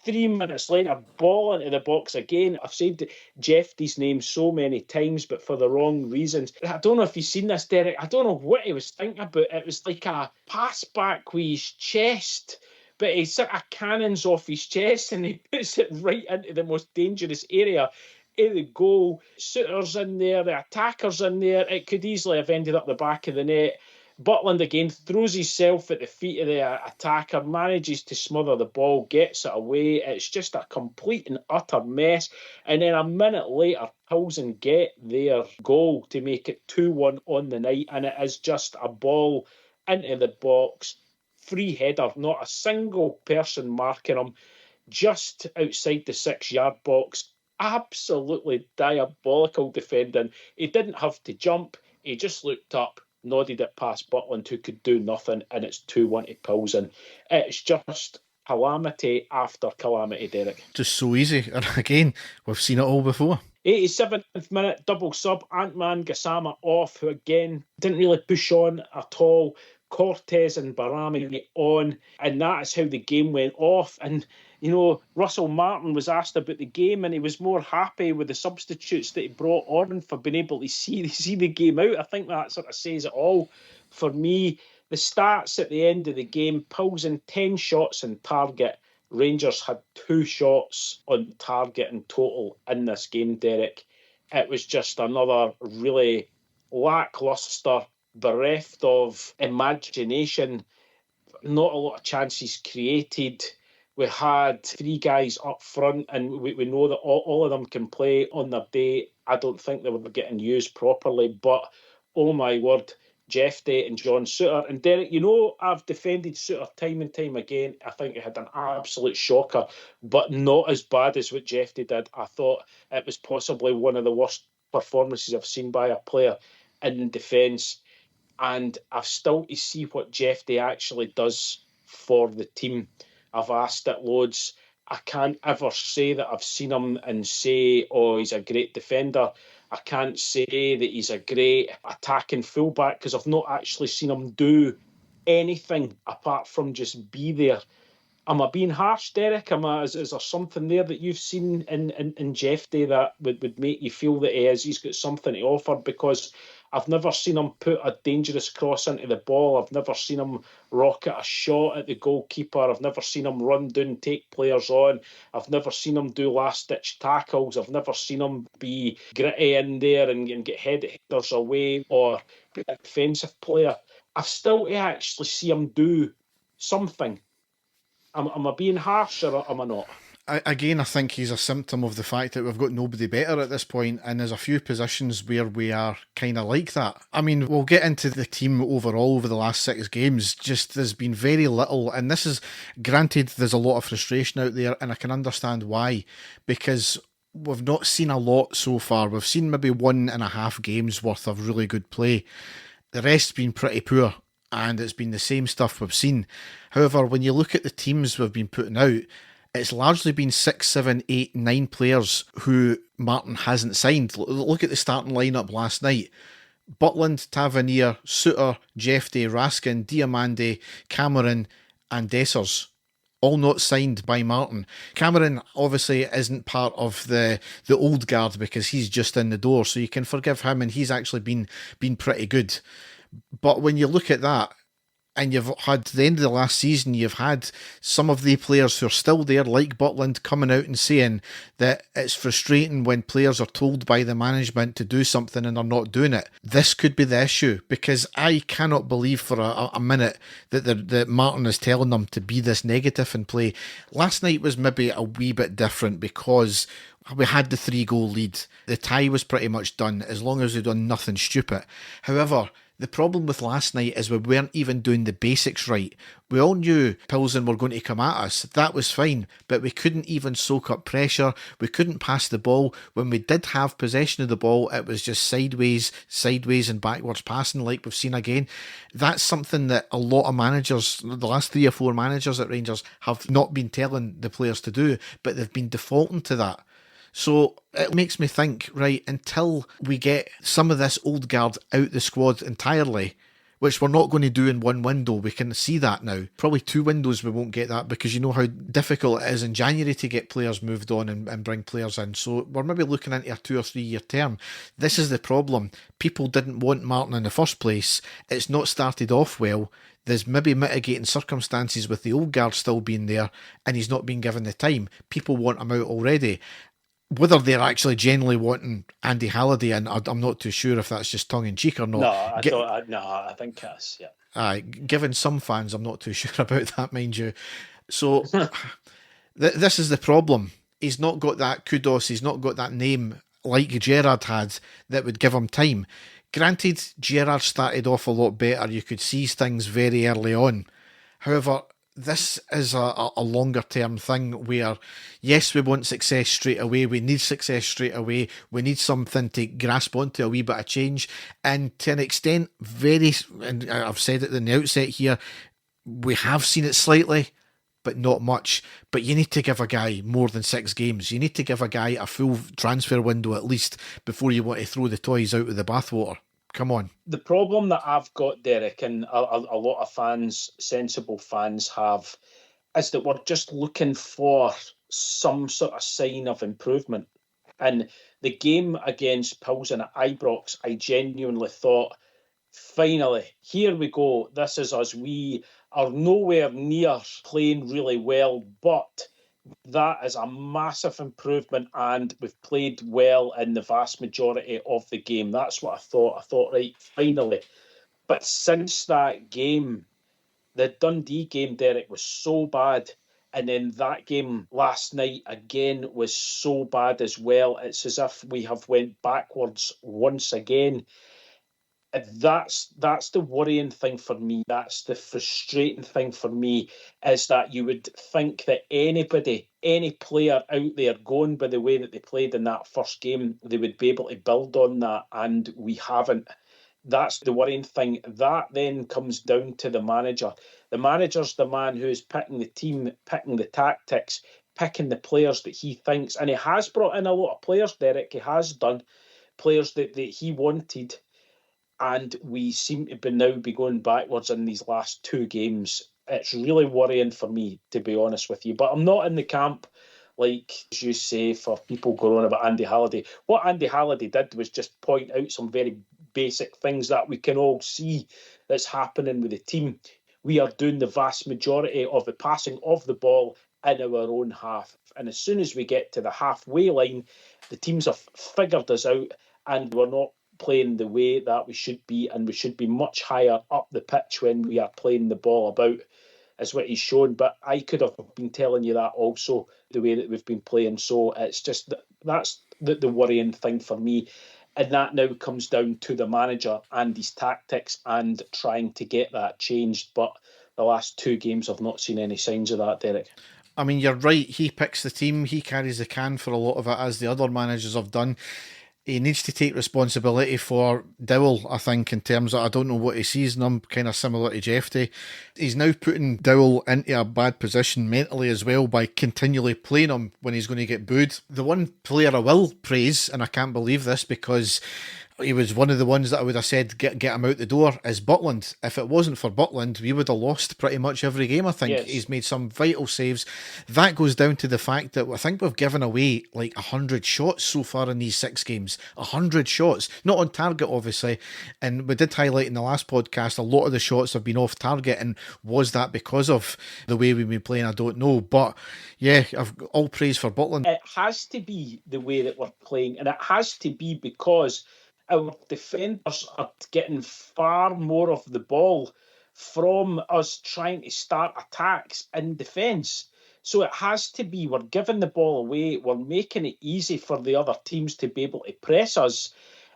3 minutes later, ball into the box again. I've said Jeffrey's name so many times, but for the wrong reasons. I don't know if you've seen this, Derek. I don't know what he was thinking about. It was like a pass back with his chest, but he sort of cannons off his chest and he puts it right into the most dangerous area of the goal. Suter's in there, the attacker's in there. It could easily have ended up the back of the net. Butland again throws himself at the feet of the attacker, manages to smother the ball, gets it away. It's just a complete and utter mess. And then a minute later, Plzen get their goal to make it 2-1 on the night. And it is just a ball into the box, free header, not a single person marking him, just outside the 6-yard box. Absolutely diabolical defending. He didn't have to jump. He just looked up, nodded it past Butland, who could do nothing, and it's 2-1 to Plzen. It's just calamity after calamity, Derek. Just so easy. And again, we've seen it all before. 87th minute, double sub, Ant-Man Gassama off, who again didn't really push on at all. Cortez and Barami on, and that is how the game went off. And Russell Martin was asked about the game, and he was more happy with the substitutes that he brought on for being able to see the game out. I think that sort of says it all for me. The stats at the end of the game: Plzen 10 shots on target. Rangers had 2 shots on target in total in this game, Derek. It was just another really lacklustre, bereft of imagination, not a lot of chances created. We had 3 guys up front, and we know that all of them can play on their day. I don't think they were getting used properly, but oh my word, Jeff Day and John Suter. And Derek, I've defended Suter time and time again. I think he had an absolute shocker, but not as bad as what Jeff Day did. I thought it was possibly one of the worst performances I've seen by a player in defence. And I've still to see what Jeff Day actually does for the team. I've asked it loads. I can't ever say that I've seen him and say, oh, he's a great defender. I can't say that he's a great attacking fullback because I've not actually seen him do anything apart from just be there. Am I being harsh, Derek? Is there something there that you've seen in Jeff Day that would make you feel that he's got something to offer? Because I've never seen him put a dangerous cross into the ball. I've never seen him rocket a shot at the goalkeeper. I've never seen him run down, take players on. I've never seen him do last-ditch tackles. I've never seen him be gritty in there and get headers away or be a defensive player. I've still to actually see him do something. Am I being harsh or am I not? Again, I think he's a symptom of the fact that we've got nobody better at this point, and there's a few positions where we are kind of like that. I mean, we'll get into the team overall over the last 6 games. Just there's been very little, and this is granted, there's a lot of frustration out there, and I can understand why, because we've not seen a lot so far. We've seen maybe 1.5 games worth of really good play. The rest's been pretty poor. and it's been the same stuff we've seen. However, when you look at the teams we've been putting out, it's largely been 6, 7, 8, 9 players who Martin hasn't signed. Look at the starting lineup last night. Butland, Tavernier, Suter, Jeffrey, Raskin, Diamande, Cameron and Dessers. All not signed by Martin. Cameron obviously isn't part of the old guard because he's just in the door, so you can forgive him, and he's actually been pretty good. But when you look at that, and you've had the end of the last season, you've had some of the players who are still there, like Butland, coming out and saying that it's frustrating when players are told by the management to do something and they're not doing it. This could be the issue, because I cannot believe for a minute that Martin is telling them to be this negative in play. Last night was maybe a wee bit different because we had the 3-goal lead. The tie was pretty much done, as long as we'd done nothing stupid. However, the problem with last night is we weren't even doing the basics right. We all knew Plzen were going to come at us. That was fine, but we couldn't even soak up pressure. We couldn't pass the ball. When we did have possession of the ball, it was just sideways and backwards passing like we've seen again. That's something that a lot of managers, the last 3 or 4 managers at Rangers, have not been telling the players to do, but they've been defaulting to that. So it makes me think, right, until we get some of this old guard out the squad entirely, which we're not going to do in one window, we can see that now. Probably 2 windows we won't get that, because you know how difficult it is in January to get players moved on and bring players in. So we're maybe looking into a 2 or 3 year term. This is the problem. People didn't want Martin in the first place. It's not started off well. There's maybe mitigating circumstances with the old guard still being there, and he's not been given the time. People want him out already. Whether they're actually genuinely wanting Andy Halliday, and I'm not too sure if that's just tongue-in-cheek or not. I think that's, yeah. Given some fans, I'm not too sure about that, mind you. So this is the problem. He's not got that kudos, he's not got that name like Gerrard had that would give him time. Granted, Gerrard started off a lot better. You could see things very early on. However, this is a longer term thing where, yes, we want success straight away. We need success straight away. We need something to grasp onto, a wee bit of change. And to an extent, and I've said it in the outset here, we have seen it slightly, but not much. But you need to give a guy more than 6 games. You need to give a guy a full transfer window at least before you want to throw the toys out with the bathwater. Come on. The problem that I've got, Derek, and a lot of fans, sensible fans have, is that we're just looking for some sort of sign of improvement. And the game against Plzen at Ibrox, I genuinely thought, finally, here we go. This is us. We are nowhere near playing really well, but that is a massive improvement, and we've played well in the vast majority of the game. That's what I thought. I thought, right, finally. But since that game, the Dundee game, Derek, was so bad. And then that game last night again was so bad as well. It's as if we have went backwards once again. That's the worrying thing for me. That's the frustrating thing for me, is that you would think that any player out there, going by the way that they played in that first game, they would be able to build on that, and we haven't. That's the worrying thing. That then comes down to the manager. The manager's the man who is picking the team, picking the tactics, picking the players that he thinks, and he has brought in a lot of players, Derek. He has done players that he wanted. And we seem to now be going backwards in these last 2 games. It's really worrying for me, to be honest with you. But I'm not in the camp, like you say, for people going on about Andy Halliday. What Andy Halliday did was just point out some very basic things that we can all see that's happening with the team. We are doing the vast majority of the passing of the ball in our own half. And as soon as we get to the halfway line, the teams have figured us out, and we're not playing the way that we should be, and we should be much higher up the pitch when we are playing the ball about, is what he's shown. But I could have been telling you that also, the way that we've been playing. So it's just that's the worrying thing for me. And that now comes down to the manager and his tactics and trying to get that changed. But the last 2 games, I've not seen any signs of that, Derek. I mean, you're right. He picks the team. He carries the can for a lot of it, as the other managers have done. he needs to take responsibility for Dowell, I think, in terms of, I don't know what he sees in him, kind of similar to Jeffrey. He's now putting Dowell into a bad position mentally as well by continually playing him when he's going to get booed. The one player I will praise, and I can't believe this because he was one of the ones that I would have said get him out the door, is Butland. If it wasn't for Butland, we would have lost pretty much every game, I think. Yes. He's made some vital saves. That goes down to the fact that I think we've given away like 100 shots so far in these 6 games. 100 shots. Not on target, obviously. And we did highlight in the last podcast, a lot of the shots have been off target. And was that because of the way we've been playing? I don't know. But yeah, I've got all praise for Butland. It has to be the way that we're playing. And it has to be because our defenders are getting far more of the ball from us trying to start attacks in defence. So it has to be, we're giving the ball away, we're making it easy for the other teams to be able to press us.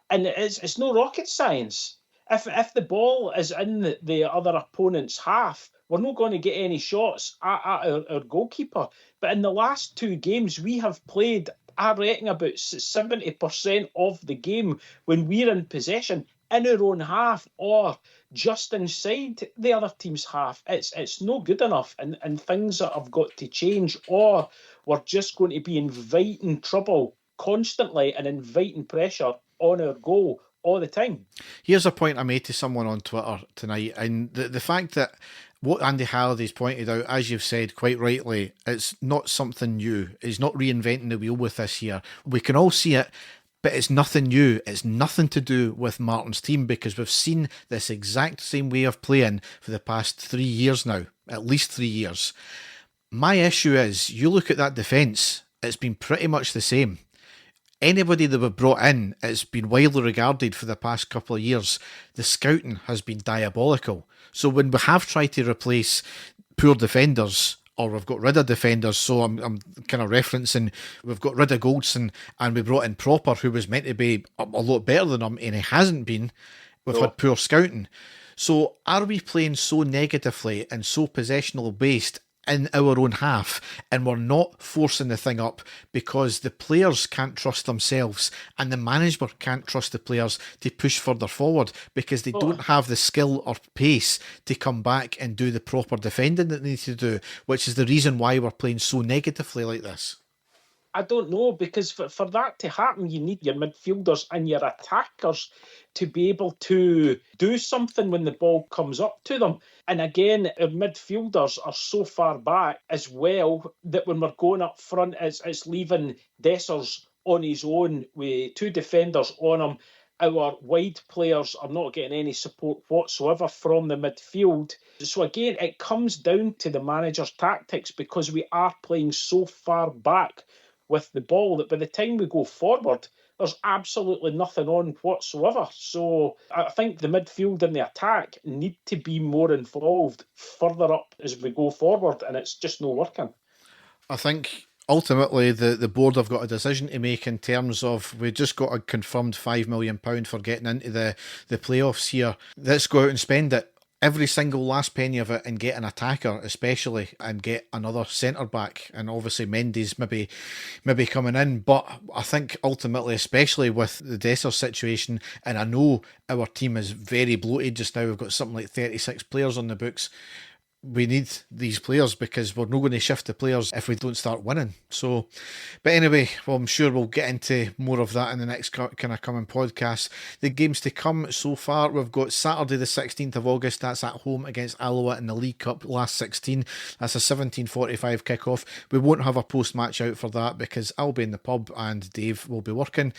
And it's no rocket science. If the ball is in the other opponent's half, we're not going to get any shots at our goalkeeper. But in the last 2 games, we have played, I reckon, about 70% of the game when we're in possession in our own half or just inside the other team's half. It's no good enough, and things that have got to change, or we're just going to be inviting trouble constantly and inviting pressure on our goal all the time. Here's a point I made to someone on Twitter tonight, and the fact that what Andy Halliday's pointed out, as you've said quite rightly, it's not something new. He's not reinventing the wheel with this here. We can all see it, but it's nothing new. It's nothing to do with Martin's team, because we've seen this exact same way of playing for the past 3 years now, at least 3 years. My issue is, you look at that defence, it's been pretty much the same. Anybody that we've brought in, it's been widely regarded for the past couple of years. The scouting has been diabolical. So when we have tried to replace poor defenders, or we've got rid of defenders, so I'm kind of referencing, we've got rid of Goldson and we brought in Proper, who was meant to be a lot better than him, and he hasn't been. We've had poor scouting. So are we playing so negatively and so possessional based in our own half, and we're not forcing the thing up because the players can't trust themselves and the management can't trust the players to push further forward because they don't have the skill or pace to come back and do the proper defending that they need to do, which is the reason why we're playing so negatively like this? I don't know, because for that to happen, you need your midfielders and your attackers to be able to do something when the ball comes up to them. And again, our midfielders are so far back as well that when we're going up front, it's leaving Dessers on his own with 2 defenders on him. Our wide players are not getting any support whatsoever from the midfield. So again, it comes down to the manager's tactics, because we are playing so far back with the ball that by the time we go forward, there's absolutely nothing on whatsoever. So I think the midfield and the attack need to be more involved further up as we go forward, and it's just not working. I think ultimately the board have got a decision to make in terms of, we just got a confirmed £5 million for getting into the playoffs here. Let's go out and spend it. Every single last penny of it, and get an attacker especially, and get another centre back, and obviously Mendy's maybe coming in. But I think ultimately, especially with the Dessers situation, and I know our team is very bloated just now, we've got something like 36 players on the books. We need these players because we're not going to shift the players if we don't start winning. So, but anyway, well, I'm sure we'll get into more of that in the next kind of coming podcast. The games to come so far, we've got Saturday the 16th of August, that's at home against Alloa in the League Cup last 16. That's a 17:45 kick-off. We won't have a post-match out for that because I'll be in the pub and Dave will be working.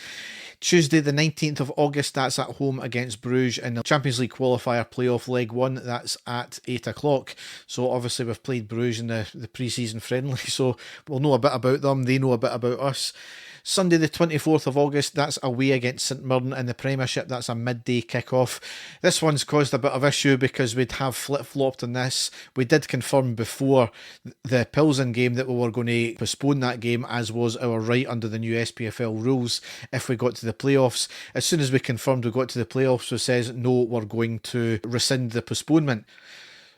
Tuesday the 19th of August, that's at home against Bruges in the Champions League qualifier playoff leg 1, that's at 8 o'clock. So obviously we've played Bruges in the pre-season friendly, so we'll know a bit about them, they know a bit about us. Sunday the 24th of August, that's away against St Mirren in the Premiership, that's a midday kick-off. This one's caused a bit of issue because we'd have flip-flopped on this. We did confirm before the Plzen game that we were going to postpone that game, as was our right under the new SPFL rules if we got to the playoffs. As soon as we confirmed we got to the playoffs, we says no, we're going to rescind the postponement.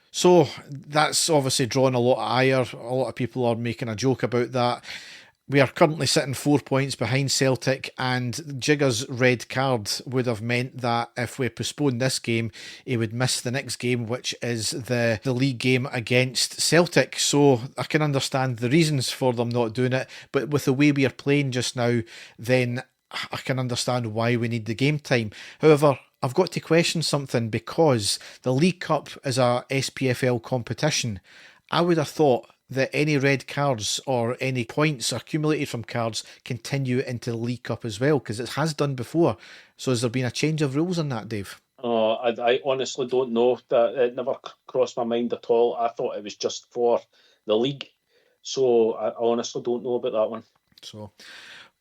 So that's obviously drawn a lot of ire. A lot of people are making a joke about that. We are currently sitting 4 points behind Celtic, and Jigger's red card would have meant that if we postponed this game, he would miss the next game, which is the league game against Celtic. So I can understand the reasons for them not doing it, but with the way we are playing just now, then I can understand why we need the game time. However, I've got to question something, because the League Cup is a SPFL competition. I would have thought that any red cards or any points accumulated from cards continue into the League Cup as well, because it has done before. So has there been a change of rules on that, Dave? Oh, I honestly don't know. That it never crossed my mind at all. I thought it was just for the league. So I honestly don't know about that one. So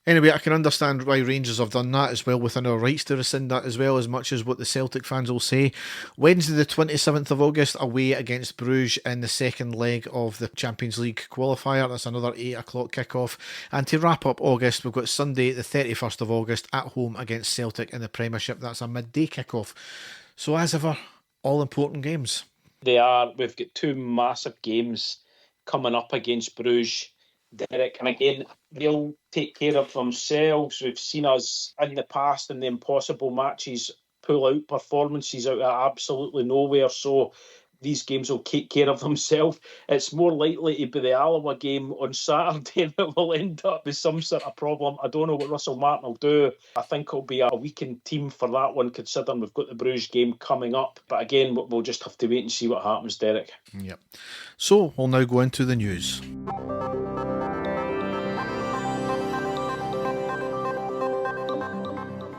anyway, I can understand why Rangers have done that as well, within our rights to rescind that as well, as much as what the Celtic fans will say. Wednesday the 27th of August, away against Bruges in the second leg of the Champions League qualifier. That's another 8 o'clock kickoff. And to wrap up August, we've got Sunday the 31st of August at home against Celtic in the Premiership. That's a midday kickoff. So as ever, all important games. They are. We've got two massive games coming up against Bruges, Derek, and again, they'll take care of themselves. We've seen us in the past in the impossible matches pull out performances out of absolutely nowhere, so these games will take care of themselves. It's more likely to be the Alloa game on Saturday that will end up with some sort of problem. I don't know what Russell Martin will do. I think it'll be a weakened team for that one, considering we've got the Bruges game coming up. But again, we'll just have to wait and see what happens, Derek. Yep. So we'll now go into the news.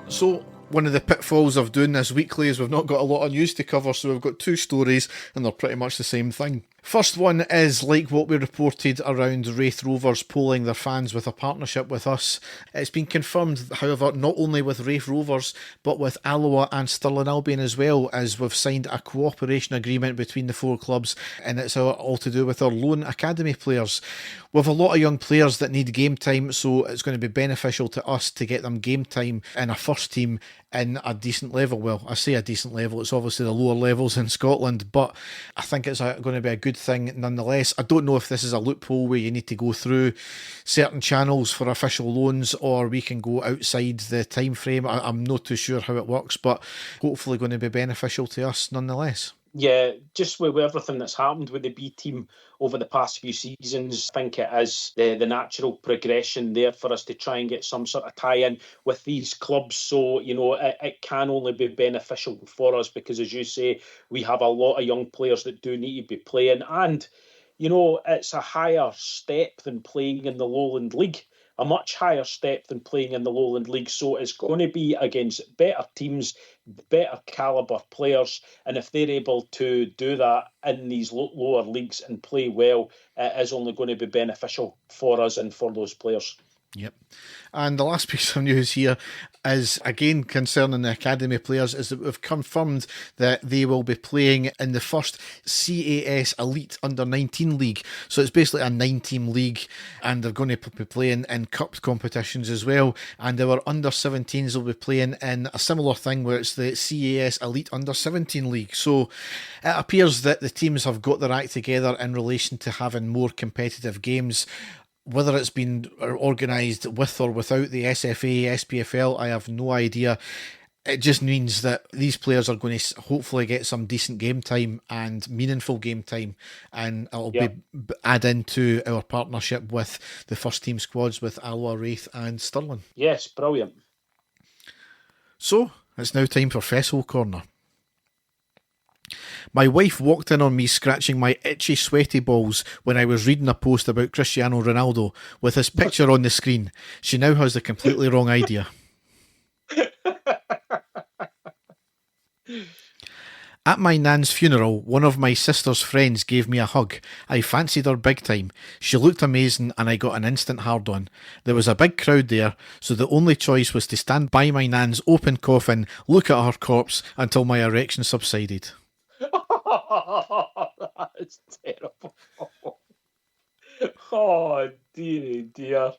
So one of the pitfalls of doing this weekly is we've not got a lot of news to cover, so we've got two stories and they're pretty much the same thing. First one is like what we reported around Wraith Rovers polling their fans with a partnership with us. It's been confirmed, however, not only with Wraith Rovers, but with Alloa and Stirling Albion as well, as we've signed a cooperation agreement between the four clubs, and it's all to do with our loan academy players. We have a lot of young players that need game time, so it's going to be beneficial to us to get them game time in a first team in a decent level. Well, I say a decent level, it's obviously the lower levels in Scotland, but I think it's going to be a good thing nonetheless. I don't know if this is a loophole where you need to go through certain channels for official loans, or we can go outside the time frame. I'm not too sure how it works, but hopefully going to be beneficial to us nonetheless. Yeah, just with everything that's happened with the B team over the past few seasons, I think it is the natural progression there for us to try and get some sort of tie-in with these clubs. So, it can only be beneficial for us because, as you say, we have a lot of young players that do need to be playing. And, it's a higher step than playing in the Lowland League. A much higher step than playing in the Lowland League. So it's going to be against better teams, better calibre players. And if they're able to do that in these lower leagues and play well, it is only going to be beneficial for us and for those players. Yep. And the last piece of news here is, again, concerning the academy players, is that we've confirmed that they will be playing in the first CAS Elite Under-19 League. So it's basically a 9-team league, and they're going to be playing in cup competitions as well. And our Under-17s will be playing in a similar thing where it's the CAS Elite Under-17 League. So it appears that the teams have got their act together in relation to having more competitive games. Whether it's been organised with or without the SFA, SPFL, I have no idea. It just means that these players are going to hopefully get some decent game time and meaningful game time, and it'll be add into our partnership with the first team squads with Alloa, Wraith and Stirling. Yes, brilliant. So, it's now time for Festival Corner. My wife walked in on me scratching my itchy, sweaty balls when I was reading a post about Cristiano Ronaldo with his picture on the screen. She now has the completely wrong idea. At my nan's funeral, one of my sister's friends gave me a hug. I fancied her big time. She looked amazing and I got an instant hard-on. There was a big crowd there, so the only choice was to stand by my nan's open coffin, look at her corpse until my erection subsided. That's terrible. Oh, dear.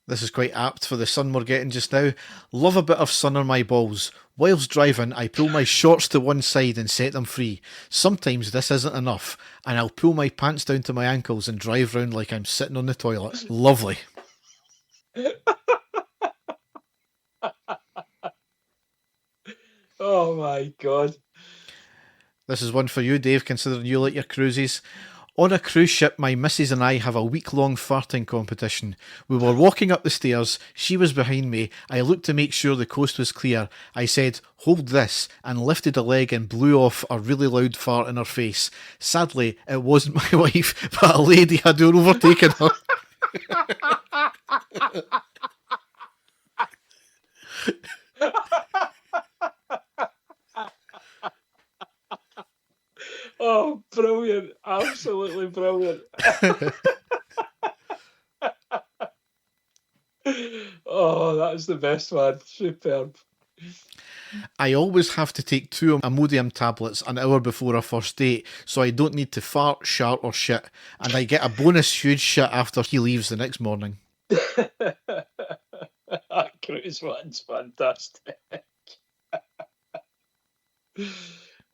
This is quite apt for the sun we're getting just now. Love a bit of sun on my balls. Whilst driving, I pull my shorts to one side and set them free. Sometimes this isn't enough, and I'll pull my pants down to my ankles and drive round like I'm sitting on the toilet. Lovely. Oh my God. This is one for you, Dave, considering you like your cruises. On a cruise ship, my missus and I have a week-long farting competition. We were walking up the stairs, she was behind me, I looked to make sure the coast was clear. I said, "Hold this," and lifted a leg and blew off a really loud fart in her face. Sadly, it wasn't my wife, but a lady had overtaken her. Oh, brilliant. Absolutely brilliant. Oh, that's the best one. Superb. I always have to take 2 Imodium tablets an hour before a first date, so I don't need to fart, shart or shit, and I get a bonus huge shit after he leaves the next morning. That cruise one's fantastic.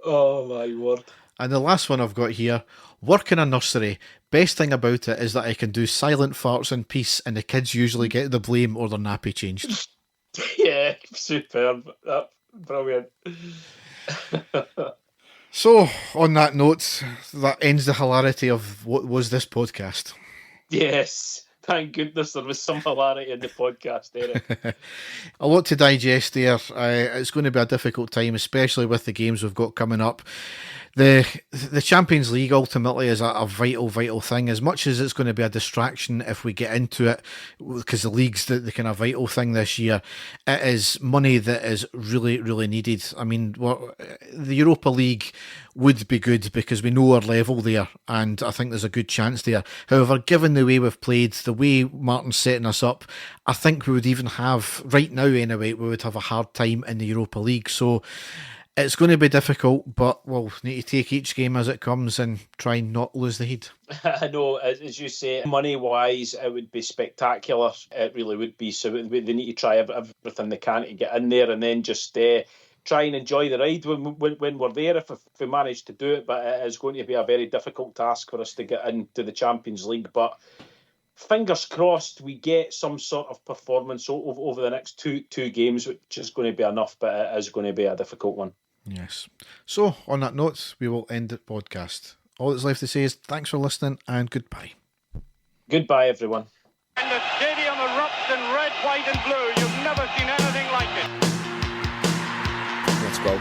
Oh my word. And the last one I've got here, work in a nursery. Best thing about it is that I can do silent farts in peace and the kids usually get the blame or their nappy changed. Yeah, superb. Brilliant. So, on that note, that ends the hilarity of what was this podcast. Yes. Thank goodness there was some hilarity in the podcast, Eric. A lot to digest there. It's going to be a difficult time, especially with the games we've got coming up. The Champions League ultimately is a vital thing, as much as it's going to be a distraction if we get into it, because the league's the kind of vital thing this year. It is money that is really needed. I mean, the Europa League would be good because we know our level there, and I think there's a good chance there. However, given the way we've played, the way Martin's setting us up, I think we would even have, right now anyway, we would have a hard time in the Europa League. So it's going to be difficult, but we'll need to take each game as it comes and try and not lose the heat. I know, as you say, money-wise, it would be spectacular. It really would be. So they need to try everything they can to get in there and then just try and enjoy the ride when we're there, if we manage to do it. But it is going to be a very difficult task for us to get into the Champions League. But fingers crossed we get some sort of performance over the next two games, which is going to be enough, but it is going to be a difficult one. Yes. So, on that note, we will end the podcast. All that's left to say is thanks for listening and goodbye. Goodbye, everyone. And the stadium erupts in red, white and blue. You've never seen anything like it. Let's go.